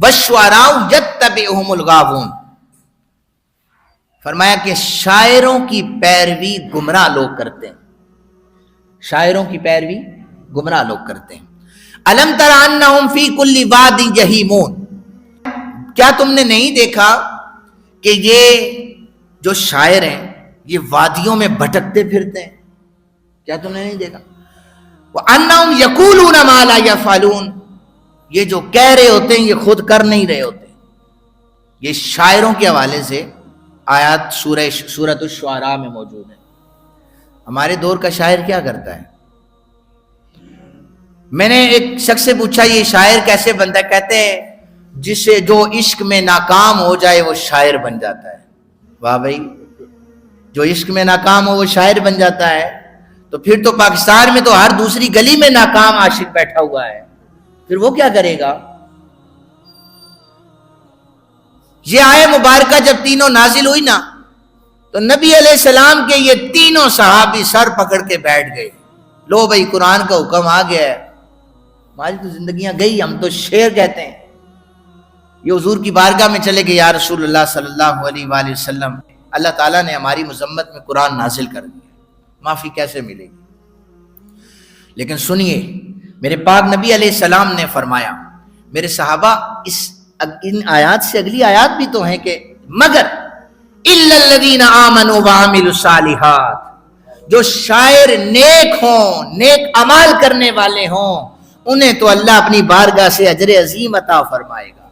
والشعراء یتبعہم الغاوون، فرمایا کہ شاعروں کی پیروی گمراہ لوگ کرتے ہیں، شاعروں کی پیروی گمراہ لوگ کرتے ہیں۔ الم تر انہم فی کل واد یہیمون، کیا تم نے نہیں دیکھا کہ یہ جو شاعر ہیں یہ وادیوں میں بھٹکتے پھرتے ہیں؟ کیا تم نے نہیں دیکھا؟ وَأَنَّهُمْ يَقُولُونَ مَا لَا يَفْعَلُونَ، یہ جو کہہ رہے ہوتے ہیں یہ خود کر نہیں رہے ہوتے۔ یہ شاعروں کے حوالے سے آیات سورۃ الشعراء میں موجود ہے۔ ہمارے دور کا شاعر کیا کرتا ہے؟ میں نے ایک شخص سے پوچھا یہ شاعر کیسے بنتا ہے؟ کہتے ہیں جسے جو عشق میں ناکام ہو جائے وہ شاعر بن جاتا ہے۔ واہ بھائی، جو عشق میں ناکام ہو وہ شاعر بن جاتا ہے، تو پھر تو پاکستان میں تو ہر دوسری گلی میں ناکام عاشق بیٹھا ہوا ہے، پھر وہ کیا کرے گا؟ یہ آیت مبارکہ جب تینوں نازل ہوئی نا تو نبی علیہ السلام کے یہ تینوں صحابی سر پکڑ کے بیٹھ گئے، لو بھائی قرآن کا حکم آ گیا ہے، ہماری تو زندگیاں گئی، ہم تو شعر کہتے ہیں۔ یہ حضور کی بارگاہ میں چلے گئے، یا رسول اللہ صلی اللہ علیہ وآلہ وسلم، اللہ تعالیٰ نے ہماری مذمت میں قرآن نازل کر دیا، معافی کیسے ملے گی؟ لیکن سنیے، میرے پاک نبی علیہ السلام نے فرمایا، میرے صحابہ ان آیات سے اگلی آیات بھی تو ہیں کہ مگر اِلَّا الَّذِينَ آمَنُوا وَعَمِلُوا الصَّالِحَاتِ، جو شاعر نیک ہوں، نیک عمال کرنے والے ہوں، انہیں تو اللہ اپنی بارگاہ سے اجر عظیم عطا فرمائے گا۔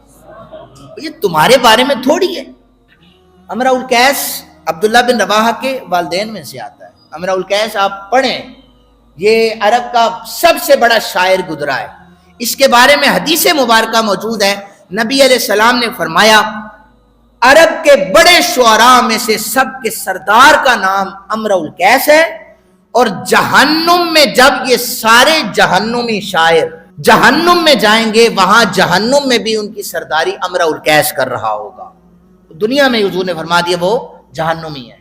یہ تمہارے بارے میں تھوڑی ہے۔ امرہ القیس عبداللہ بن رواحہ کے والدین میں سے آتا ہے۔ امرہ القیس آپ پڑھیں، یہ عرب کا سب سے بڑا شاعر گزرا ہے۔ اس کے بارے میں حدیث مبارکہ موجود ہے، نبی علیہ السلام نے فرمایا عرب کے بڑے شعراء میں سے سب کے سردار کا نام امرہ القیس ہے، اور جہنم میں جب یہ سارے جہنمی شاعر جہنم میں جائیں گے، وہاں جہنم میں بھی ان کی سرداری امرہ القیس کر رہا ہوگا۔ دنیا میں حضور نے فرما دیا وہ جہنمی ہے،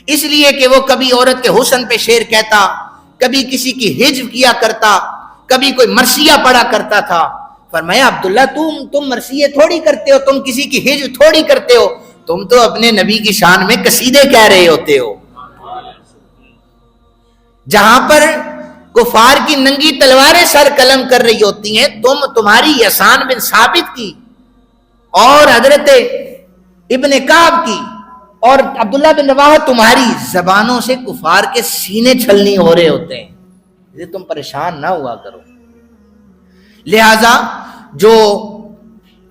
اس لیے کہ وہ کبھی عورت کے حسن پہ شعر کہتا، کبھی کسی کی ہجو کیا کرتا، کبھی کوئی مرثیہ پڑھا کرتا تھا۔ فرمایا عبداللہ تم مرثیے تھوڑی کرتے ہو، تم کسی کی ہجو تھوڑی کرتے ہو، تم تو اپنے نبی کی شان میں قصیدے کہہ رہے ہوتے ہو۔ جہاں پر کفار کی ننگی تلواریں سر قلم کر رہی ہوتی ہیں، تمہاری حسان بن ثابت کی اور حضرت ابن کعب کی اور عبداللہ بن رواحہ تمہاری زبانوں سے کفار کے سینے چھلنی ہو رہے ہوتے ہیں، یہ تم پریشان نہ ہوا کرو۔ لہذا جو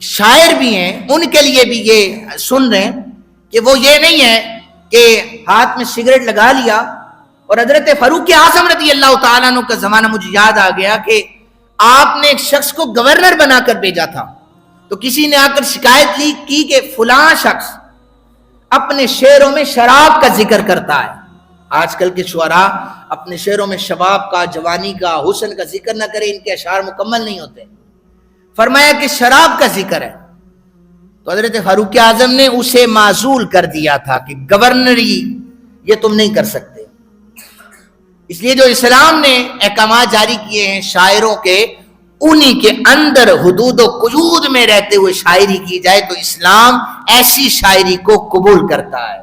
شاعر بھی ہیں ان کے لیے بھی یہ سن رہے ہیں کہ وہ یہ نہیں ہے کہ ہاتھ میں سگریٹ لگا لیا، اور حضرت فاروق اعظم رضی اللہ تعالیٰ عنہ کا زمانہ مجھے یاد آ گیا کہ آپ نے ایک شخص کو گورنر بنا کر بھیجا تھا، تو کسی نے آ کر شکایت کی کہ فلاں شخص اپنے شعروں میں شراب کا ذکر کرتا ہے۔ آج کل کے شعراء اپنے شعروں میں شباب کا، جوانی کا، حسن کا ذکر نہ کریں، ان کے اشعار مکمل نہیں ہوتے۔ فرمایا کہ شراب کا ذکر ہے، تو حضرت فاروق اعظم نے اسے معزول کر دیا تھا کہ گورنری یہ تم نہیں کر سکتے۔ اس لیے جو اسلام نے احکامات جاری کیے ہیں شاعروں کے، انہی کے اندر حدود و قیود میں رہتے ہوئے شاعری کی جائے تو اسلام ایسی شاعری کو قبول کرتا ہے۔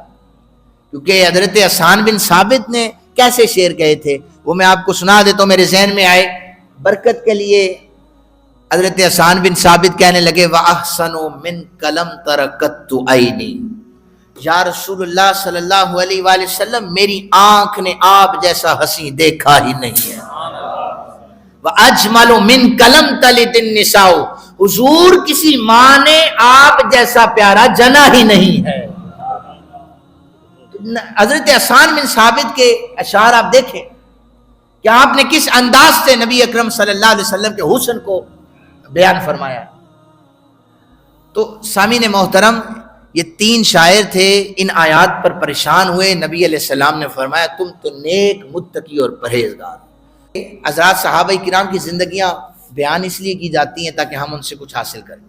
کیونکہ حضرت حسان بن ثابت نے کیسے شعر کہے تھے وہ میں آپ کو سنا دیتا ہوں، میرے ذہن میں آئے برکت کے لیے۔ حضرت حسان بن ثابت کہنے لگے وَأَحْسَنُ مِنْكَ لَمْ تَرَكَتُّ عَيْنِي، یا رسول اللہ صلی اللہ علیہ وآلہ وسلم میری آنکھ نے آپ جیسا حسین دیکھا ہی نہیں ہے۔ وَأَجْمَلُ مِنْكَ لَمْ تَلِدِ النِّسَاءُ، حضور کسی ماں نے آپ جیسا پیارا جنا ہی نہیں ہے۔ حضرت حسان بن ثابت کے اشعار آپ دیکھیں کہ آپ نے کس انداز سے نبی اکرم صلی اللہ علیہ وسلم کے حسن کو بیان فرمایا۔ تو سامعین محترم، یہ تین شاعر تھے، ان آیات پر پریشان ہوئے، نبی علیہ السلام نے فرمایا تم تو نیک، متقی اور پرہیزگار۔ حضرات صحابہ کرام کی زندگیاں بیان اس لیے کی جاتی ہیں تاکہ ہم ان سے کچھ حاصل کریں۔